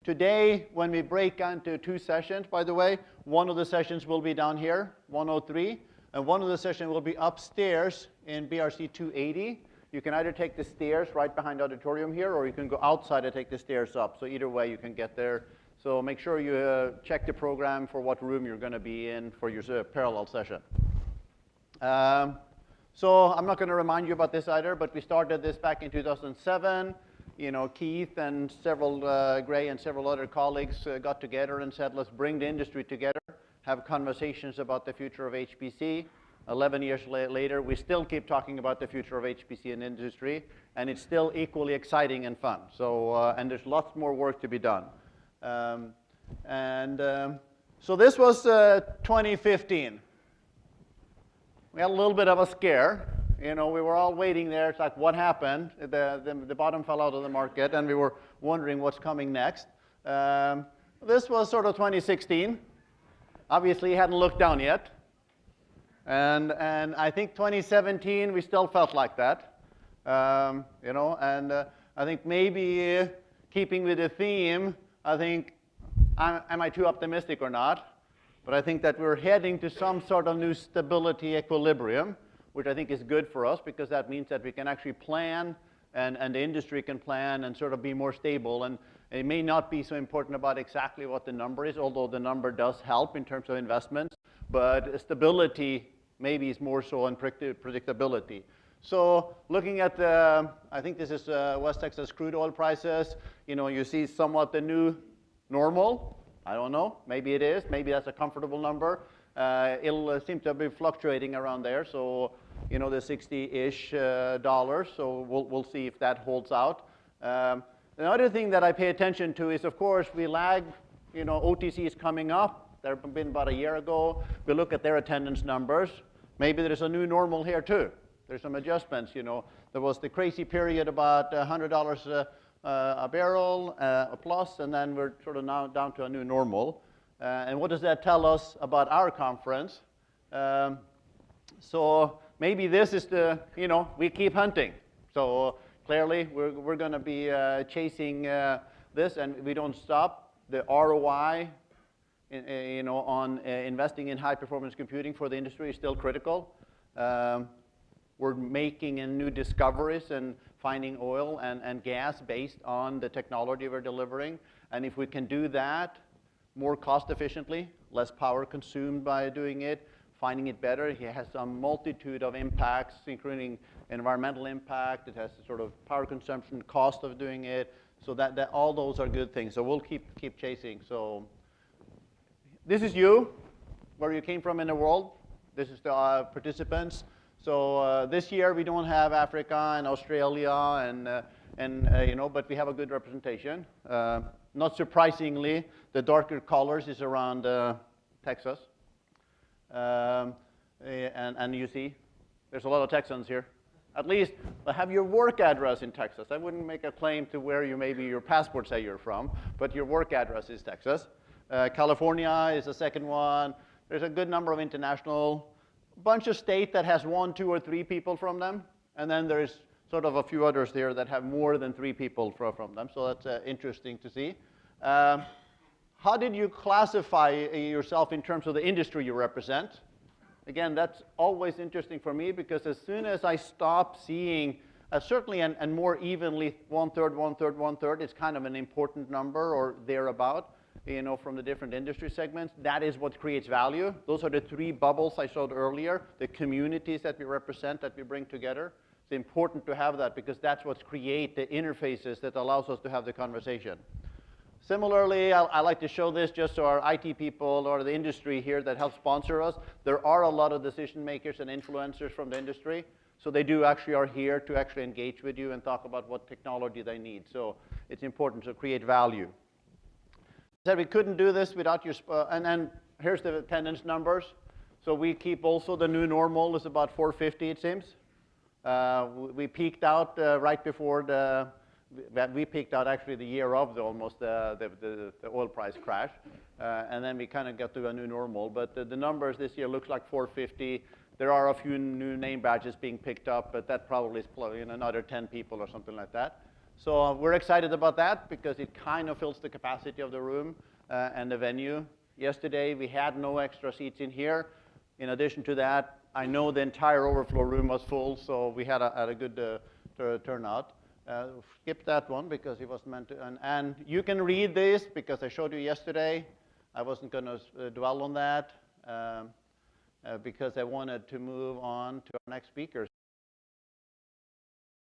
Today, when we break into 2 sessions, by the way, one of the sessions will be down here, 103, and one of the sessions will be upstairs in BRC 280. You can either take the stairs right behind the auditorium here, or you can go outside and take the stairs up. So either way, you can get there. So make sure you check the program for what room you're going to be in for your parallel session. So I'm not going to remind you about this either, but we started this back in 2007. You know, Keith and several, Gray and several other colleagues got together and said, let's bring the industry together, have conversations about the future of HPC. 11 years later, we still keep talking about the future of HPC in industry, and it's still equally exciting and fun. So, and there's lots more work to be done. So this was 2015. We had a little bit of a scare. You know, we were all waiting there. It's like, what happened? The bottom fell out of the market, and we were wondering what's coming next. This was sort of 2016. Obviously, hadn't looked down yet. And I think 2017, we still felt like that. You know, and I think maybe keeping with the theme, I think, am I too optimistic or not? But I think that we're heading to some sort of new stability equilibrium, which I think is good for us, because that means that we can actually plan, and the industry can plan and sort of be more stable. And it may not be so important about exactly what the number is, although the number does help in terms of investments. But stability maybe is more so in predictability. So looking at the, I think this is West Texas crude oil prices, you know, you see somewhat the new normal. I don't know, maybe it is, maybe that's a comfortable number. It'll seem to be fluctuating around there, so, you know, the 60-ish dollars, so we'll see if that holds out. Another thing that I pay attention to is, of course, we lag, you know, OTC is coming up. There have been about a year ago. We look at their attendance numbers. Maybe there's a new normal here, too. There's some adjustments, you know. There was the crazy period about $100 a barrel plus, and then we're sort of now down to a new normal. And what does that tell us about our conference? So maybe this is the, you know, we keep hunting. So clearly we're going to be chasing this, and we don't stop. The ROI, you know, on investing in high-performance computing for the industry is still critical. We're making new discoveries and finding oil and gas based on the technology we're delivering. And if we can do that more cost efficiently, less power consumed by doing it, finding it better, it has a multitude of impacts, including environmental impact. It has sort of power consumption, cost of doing it. So that all those are good things. So we'll keep chasing. So this is you, where you came from in the world. This is the participants. So this year we don't have Africa and Australia and you know, but we have a good representation. Not surprisingly, the darker colors is around Texas. And you see, there's a lot of Texans here. At least have your work address in Texas. I wouldn't make a claim to where you maybe your passport say you're from, but your work address is Texas. California is the second one. There's a good number of international. Bunch of state that has 1, 2, or 3 people from them, and then there's sort of a few others there that have more than 3 people from them, so that's interesting to see. How did you classify yourself in terms of the industry you represent? Again, that's always interesting for me, because as soon as I stop seeing, certainly and more evenly, 1/3, 1/3, 1/3, it's kind of an important number or thereabout. You know, from the different industry segments, that is what creates value. Those are the 3 bubbles I showed earlier, the communities that we represent, that we bring together. It's important to have that, because that's what creates the interfaces that allows us to have the conversation. Similarly, I like to show this just so our IT people or the industry here that help sponsor us. There are a lot of decision makers and influencers from the industry, so they do actually are here to actually engage with you and talk about what technology they need. So it's important to create value. Said we couldn't do this without your, and then here's the attendance numbers. So we keep also the new normal is about 450, it seems. We peaked out right before we peaked out actually the year of the oil price crash. And then we kind of got to a new normal. But the numbers this year looks like 450. There are a few new name badges being picked up, but that probably is another 10 people or something like that. So we're excited about that because it kind of fills the capacity of the room and the venue. Yesterday, we had no extra seats in here. In addition to that, I know the entire overflow room was full, so we had a good turnout. Skip that one because it was meant to, and you can read this because I showed you yesterday. I wasn't going to dwell on that because I wanted to move on to our next speakers.